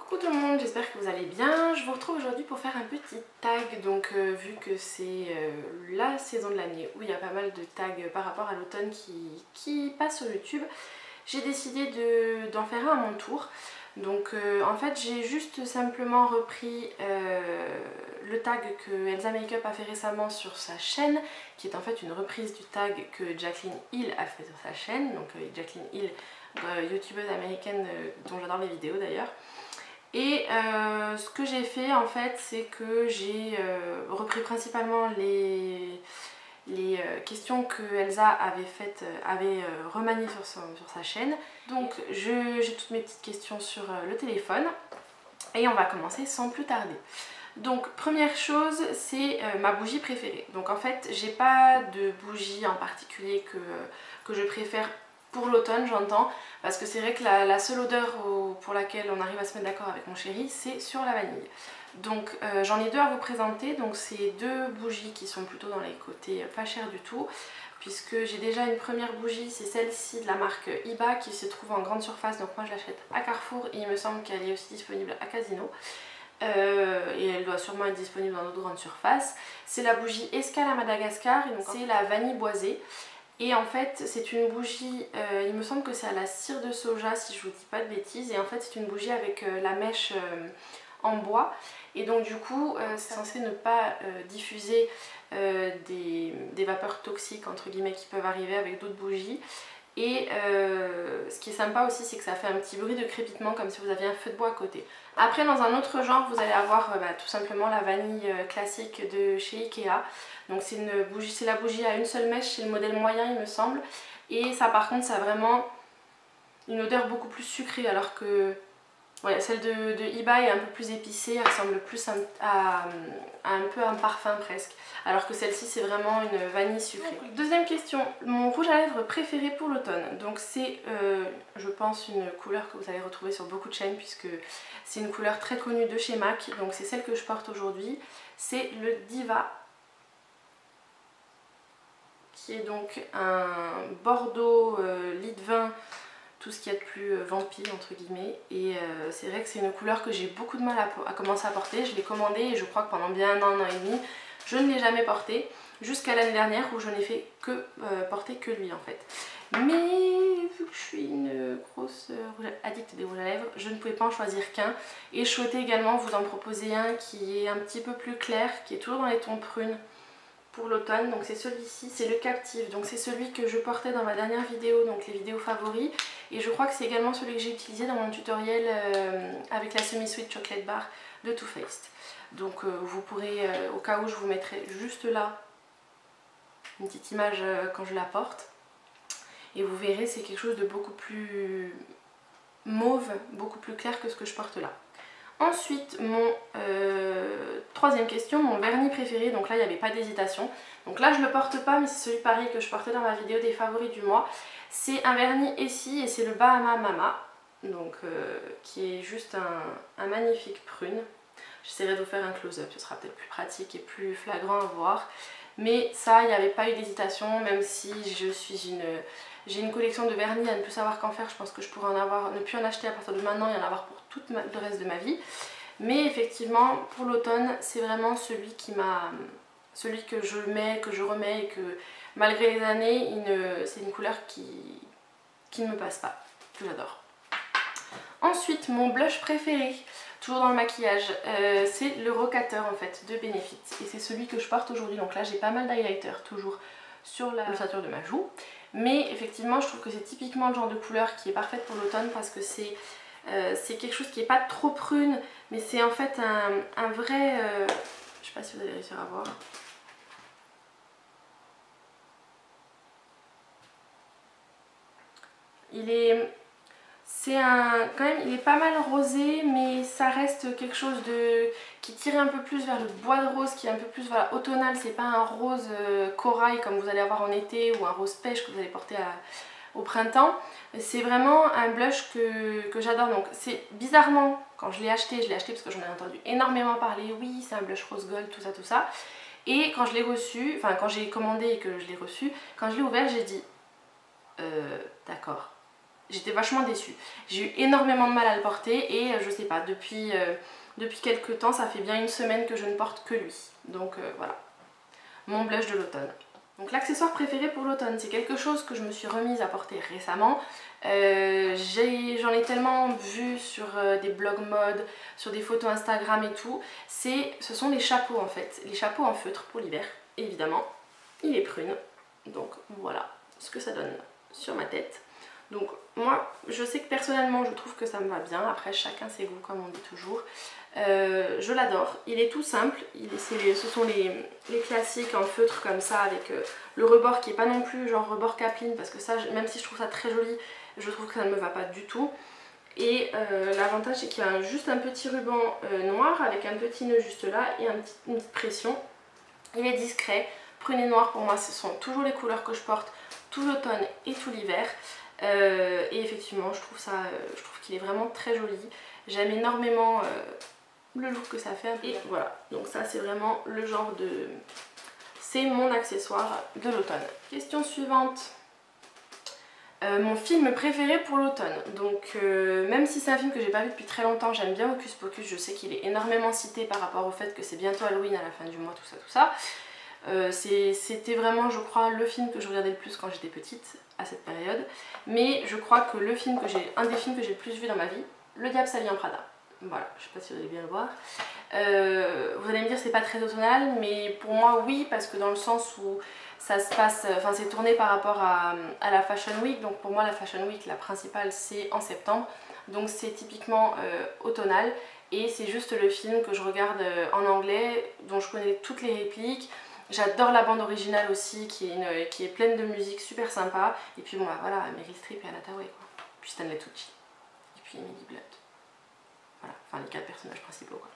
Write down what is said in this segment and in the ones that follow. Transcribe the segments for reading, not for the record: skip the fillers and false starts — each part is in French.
Coucou tout le monde, j'espère que vous allez bien. Je vous retrouve aujourd'hui pour faire un petit tag. Donc vu que c'est la saison de l'année où il y a pas mal de tags par rapport à l'automne qui passe sur YouTube, j'ai décidé d'en faire un à mon tour. Donc en fait j'ai juste simplement repris le tag que Elsa Makeup a fait récemment sur sa chaîne, qui est en fait une reprise du tag que Jaclyn Hill a fait sur sa chaîne. Donc Jaclyn Hill, youtubeuse américaine dont j'adore les vidéos d'ailleurs. Et ce que j'ai fait en fait, c'est que j'ai repris principalement les questions que Elsa avait remaniées sur sa chaîne. Donc j'ai toutes mes petites questions sur le téléphone et on va commencer sans plus tarder. Donc première chose, c'est ma bougie préférée. Donc en fait j'ai pas de bougie en particulier que je préfère pour l'automne, j'entends, parce que c'est vrai que la seule odeur pour laquelle on arrive à se mettre d'accord avec mon chéri, c'est sur la vanille. Donc j'en ai deux à vous présenter. Donc c'est deux bougies qui sont plutôt dans les côtés pas chers du tout, puisque j'ai déjà une première bougie, c'est celle-ci de la marque Iba qui se trouve en grande surface. Donc moi je l'achète à Carrefour et il me semble qu'elle est aussi disponible à Casino. Et elle doit sûrement être disponible dans d'autres grandes surfaces. C'est la bougie Escale à Madagascar, et donc c'est la vanille boisée. Et en fait c'est une bougie, il me semble que c'est à la cire de soja si je vous dis pas de bêtises. Et en fait c'est une bougie avec la mèche en bois. Et donc du coup c'est censé ne pas diffuser des vapeurs toxiques entre guillemets qui peuvent arriver avec d'autres bougies. Et ce qui est sympa aussi, c'est que ça fait un petit bruit de crépitement comme si vous aviez un feu de bois à côté. Après dans un autre genre vous allez avoir tout simplement la vanille classique de chez Ikea. Donc c'est la bougie à une seule mèche, c'est le modèle moyen il me semble. Et ça par contre ça a vraiment une odeur beaucoup plus sucrée, alors que ouais, celle de Iba est un peu plus épicée, elle ressemble plus à un peu un parfum presque. Alors que celle-ci c'est vraiment une vanille sucrée. Donc, deuxième question, mon rouge à lèvres préféré pour l'automne. Donc c'est je pense une couleur que vous allez retrouver sur beaucoup de chaînes, puisque c'est une couleur très connue de chez MAC. Donc c'est celle que je porte aujourd'hui, c'est le Diva, qui est donc un bordeaux lit de vin, tout ce qu'il y a de plus vampire entre guillemets. Et c'est vrai que c'est une couleur que j'ai beaucoup de mal à commencer à porter. Je l'ai commandé et je crois que pendant bien un an et demi je ne l'ai jamais porté, jusqu'à l'année dernière où je n'ai fait que porter que lui en fait. Mais vu que je suis une grosse addict des rouges à lèvres, je ne pouvais pas en choisir qu'un, et je souhaitais également vous en proposer un qui est un petit peu plus clair, qui est toujours dans les tons prunes pour l'automne. Donc c'est celui-ci, c'est le Captive. Donc c'est celui que je portais dans ma dernière vidéo, donc les vidéos favoris, et je crois que c'est également celui que j'ai utilisé dans mon tutoriel avec la semi-sweet chocolate bar de Too Faced. Donc vous pourrez, au cas où, je vous mettrai juste là une petite image quand je la porte, et vous verrez, c'est quelque chose de beaucoup plus mauve, beaucoup plus clair que ce que je porte là. Ensuite, mon troisième question, mon vernis préféré. Donc là il n'y avait pas d'hésitation, donc là je le porte pas, mais c'est celui pareil que je portais dans ma vidéo des favoris du mois. C'est un vernis Essie et c'est le Bahama Mama, donc qui est juste un magnifique prune. J'essaierai de vous faire un close-up, ce sera peut-être plus pratique et plus flagrant à voir. Mais ça, il n'y avait pas eu d'hésitation, même si j'ai une collection de vernis à ne plus savoir qu'en faire. Je pense que je pourrais ne plus en acheter à partir de maintenant et en avoir pour tout le reste de ma vie. Mais effectivement, pour l'automne, c'est vraiment celui que je mets, que je remets, et que malgré les années, c'est une couleur qui ne me passe pas, que j'adore. Ensuite, mon blush préféré, toujours dans le maquillage, c'est le Rocateur en fait de Benefit, et c'est celui que je porte aujourd'hui. Donc là j'ai pas mal d'highlighter toujours sur l'ossature de ma joue, mais effectivement je trouve que c'est typiquement le genre de couleur qui est parfaite pour l'automne, parce que c'est quelque chose qui est pas trop prune, mais c'est en fait un vrai, je sais pas si vous allez réussir à voir. Quand même, il est pas mal rosé, mais ça reste quelque chose qui tire un peu plus vers le bois de rose, qui est un peu plus automnal. C'est pas un rose corail comme vous allez avoir en été, ou un rose pêche que vous allez porter au printemps. C'est vraiment un blush que j'adore. Donc c'est bizarrement, quand je l'ai acheté parce que j'en ai entendu énormément parler. Oui, c'est un blush rose gold, tout ça tout ça. Et quand je l'ai reçu, enfin quand j'ai commandé et que je l'ai reçu, quand je l'ai ouvert, j'ai dit d'accord. j'étais vachement déçue. J'ai eu énormément de mal à le porter et je sais pas, depuis quelques temps, ça fait bien une semaine que je ne porte que lui. Donc voilà, mon blush de l'automne. Donc l'accessoire préféré pour l'automne, c'est quelque chose que je me suis remise à porter récemment. J'en ai tellement vu sur des blogs mode, sur des photos Instagram et tout. Ce sont les chapeaux en fait, les chapeaux en feutre pour l'hiver, évidemment. Il est prune, donc voilà ce que ça donne sur ma tête. Donc moi, je sais que personnellement, je trouve que ça me va bien. Après, chacun ses goûts, comme on dit toujours. Je l'adore. Il est tout simple. Ce sont les classiques en feutre comme ça, avec le rebord qui est pas non plus genre rebord capeline, parce que ça, même si je trouve ça très joli, je trouve que ça ne me va pas du tout. Et l'avantage, c'est qu'il y a juste un petit ruban noir avec un petit nœud juste là et une petite pression. Il est discret. Prune et noir, pour moi, ce sont toujours les couleurs que je porte tout l'automne et tout l'hiver. Et effectivement, je trouve qu'il est vraiment très joli. J'aime énormément le look que ça fait. Et voilà, donc ça c'est vraiment le genre de... c'est mon accessoire de l'automne. Question suivante. Mon film préféré pour l'automne. Donc même si c'est un film que j'ai pas vu depuis très longtemps, j'aime bien Hocus Pocus. Je sais qu'il est énormément cité par rapport au fait que c'est bientôt Halloween à la fin du mois, tout ça. C'était vraiment, je crois, le film que je regardais le plus quand j'étais petite à cette période. Mais je crois que un des films que j'ai le plus vu dans ma vie, Le Diable s'habille en Prada. Voilà, je sais pas si vous allez bien le voir. Vous allez me dire c'est pas très automnal, mais pour moi oui, parce que dans le sens où ça se passe, enfin c'est tourné par rapport à la Fashion Week. Donc pour moi la Fashion Week, la principale, c'est en septembre. Donc c'est typiquement automnal. Et c'est juste le film que je regarde en anglais, dont je connais toutes les répliques. J'adore la bande originale aussi, qui est pleine de musique super sympa. Et puis bon bah, voilà, Meryl Streep et Anna Hathaway quoi. Puis Stanley Tucci. Et puis Emily Blunt. Voilà, enfin les 4 personnages principaux quoi.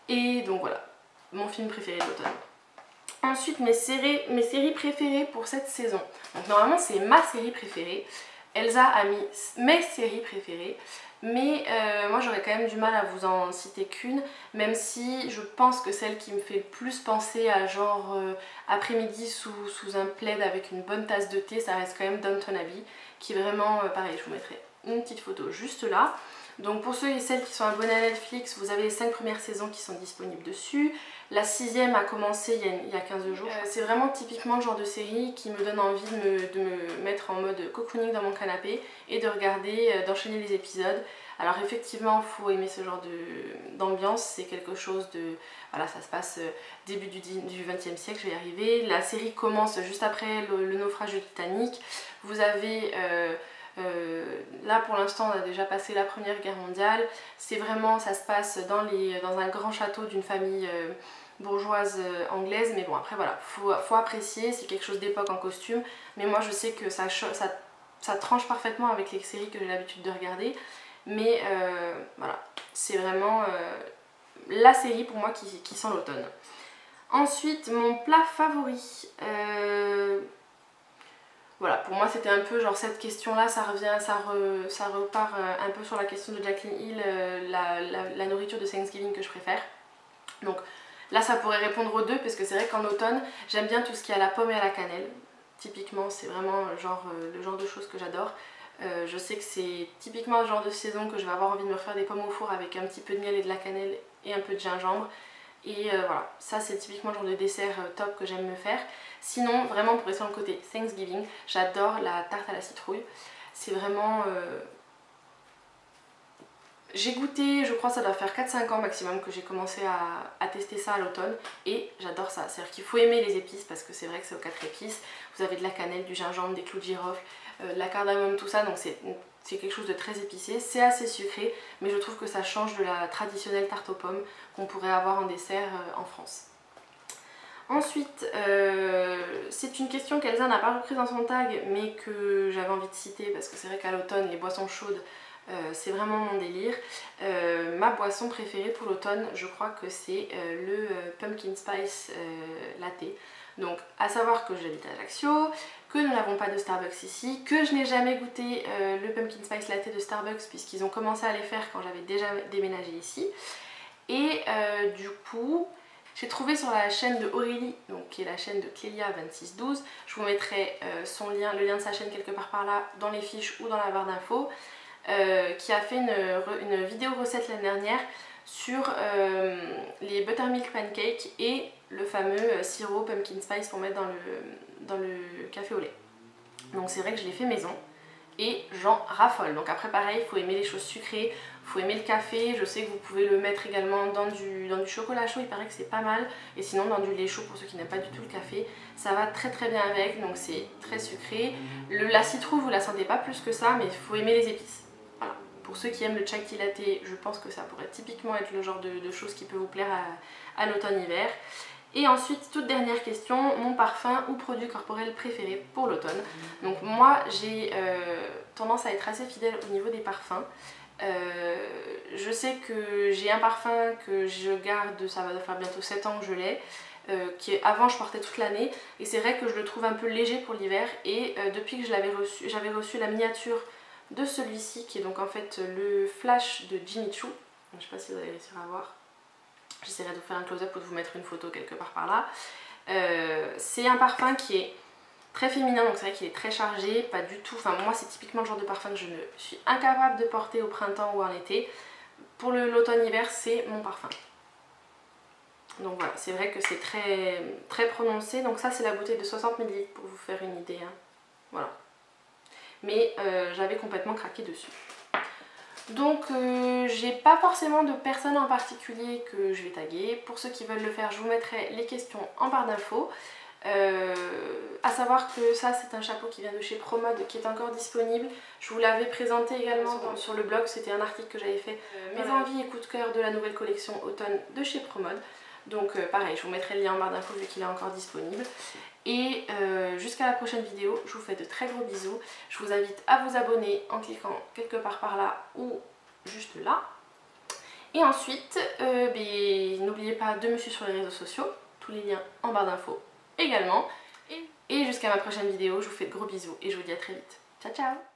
Et donc voilà, mon film préféré de l'automne. Ensuite mes séries préférées pour cette saison. Donc normalement c'est ma série préférée. Elsa a mis mes séries préférées. Mais moi j'aurais quand même du mal à vous en citer qu'une, même si je pense que celle qui me fait le plus penser à genre après-midi sous un plaid avec une bonne tasse de thé, ça reste quand même Downton Abbey, qui est vraiment pareil, je vous mettrai une petite photo juste là. Donc pour ceux et celles qui sont abonnés à Netflix, vous avez les 5 premières saisons qui sont disponibles dessus. La 6e a commencé il y a 15 jours. C'est vraiment typiquement le genre de série qui me donne envie de me mettre en mode cocooning dans mon canapé et de regarder, d'enchaîner les épisodes. Alors effectivement, il faut aimer ce genre d'ambiance, c'est quelque chose de... Voilà, ça se passe début du XXe siècle, je vais y arriver. La série commence juste après le naufrage du Titanic. Vous avez... là pour l'instant on a déjà passé la Première Guerre mondiale. C'est vraiment, ça se passe dans un grand château d'une famille bourgeoise anglaise. Mais bon après voilà, faut apprécier, c'est quelque chose d'époque en costume. Mais moi je sais que ça tranche parfaitement avec les séries que j'ai l'habitude de regarder. Mais voilà, c'est vraiment la série pour moi qui sent l'automne. Ensuite mon plat favori. Voilà, pour moi c'était un peu genre cette question là, ça repart un peu sur la question de Jacqueline Hill, la nourriture de Thanksgiving que je préfère. Donc là ça pourrait répondre aux deux, parce que c'est vrai qu'en automne j'aime bien tout ce qui est à la pomme et à la cannelle. Typiquement c'est vraiment genre, le genre de choses que j'adore. Je sais que c'est typiquement le genre de saison que je vais avoir envie de me refaire des pommes au four avec un petit peu de miel et de la cannelle et un peu de gingembre. Et voilà, ça c'est typiquement le genre de dessert top que j'aime me faire. Sinon, vraiment pour rester dans le côté Thanksgiving, j'adore la tarte à la citrouille. C'est vraiment... J'ai goûté, je crois que ça doit faire 4-5 ans maximum que j'ai commencé à tester ça à l'automne. Et j'adore ça, c'est-à-dire qu'il faut aimer les épices, parce que c'est vrai que c'est aux 4 épices. Vous avez de la cannelle, du gingembre, des clous de girofle, de la cardamome, tout ça, donc c'est quelque chose de très épicé. C'est assez sucré, mais je trouve que ça change de la traditionnelle tarte aux pommes qu'on pourrait avoir en dessert en France. Ensuite, c'est une question qu'Elsa n'a pas reprise dans son tag, mais que j'avais envie de citer, parce que c'est vrai qu'à l'automne, les boissons chaudes, c'est vraiment mon délire. Ma boisson préférée pour l'automne, je crois que c'est le Pumpkin Spice Latte. Donc à savoir que j'habite à Ajaccio, que nous n'avons pas de Starbucks ici, que je n'ai jamais goûté le Pumpkin Spice Latte de Starbucks, puisqu'ils ont commencé à les faire quand j'avais déjà déménagé ici. Et du coup, J'ai trouvé sur la chaîne de Aurélie, donc qui est la chaîne de Clélia2612, je vous mettrai son lien, le lien de sa chaîne quelque part par là dans les fiches ou dans la barre d'infos, qui a fait une vidéo recette l'année dernière sur les buttermilk pancakes et le fameux sirop pumpkin spice qu'on met dans le café au lait. Donc c'est vrai que je l'ai fait maison et j'en raffole. Donc après pareil, il faut aimer les choses sucrées, il faut aimer le café. Je sais que vous pouvez le mettre également dans du chocolat chaud, il paraît que c'est pas mal. Et sinon dans du lait chaud pour ceux qui n'aiment pas du tout le café, ça va très très bien avec, donc c'est très sucré. La citrouille vous la sentez pas plus que ça, mais il faut aimer les épices. Voilà. Pour ceux qui aiment le chai tea latte, je pense que ça pourrait typiquement être le genre de choses qui peut vous plaire à l'automne-hiver. Et ensuite, toute dernière question, mon parfum ou produit corporel préféré pour l'automne. Donc moi j'ai tendance à être assez fidèle au niveau des parfums. Je sais que j'ai un parfum que je garde, ça va faire bientôt 7 ans que je l'ai, avant je portais toute l'année, et c'est vrai que je le trouve un peu léger pour l'hiver, et depuis que j'avais reçu la miniature de celui-ci, qui est donc en fait le flash de Jimmy Choo. Je ne sais pas si vous allez réussir à voir. J'essaierai de vous faire un close-up ou de vous mettre une photo quelque part par là. C'est un parfum qui est très féminin, donc c'est vrai qu'il est très chargé, pas du tout. Enfin, moi, c'est typiquement le genre de parfum que je ne suis incapable de porter au printemps ou en été. Pour l'automne-hiver, c'est mon parfum. Donc voilà, c'est vrai que c'est très, très prononcé. Donc ça, c'est la bouteille de 60 ml pour vous faire une idée. Hein. Voilà. Mais j'avais complètement craqué dessus. Donc j'ai pas forcément de personne en particulier que je vais taguer. Pour ceux qui veulent le faire, je vous mettrai les questions en barre d'infos. À savoir que ça c'est un chapeau qui vient de chez Promode, qui est encore disponible. Je vous l'avais présenté également sur le blog, c'était un article que j'avais fait, mes envies et coups de cœur de la nouvelle collection automne de chez Promode. Donc pareil, je vous mettrai le lien en barre d'infos vu qu'il est encore disponible. Et jusqu'à la prochaine vidéo, je vous fais de très gros bisous. Je vous invite à vous abonner en cliquant quelque part par là ou juste là. Et ensuite, n'oubliez pas de me suivre sur les réseaux sociaux, tous les liens en barre d'infos également. Et jusqu'à ma prochaine vidéo, je vous fais de gros bisous et je vous dis à très vite. Ciao ciao!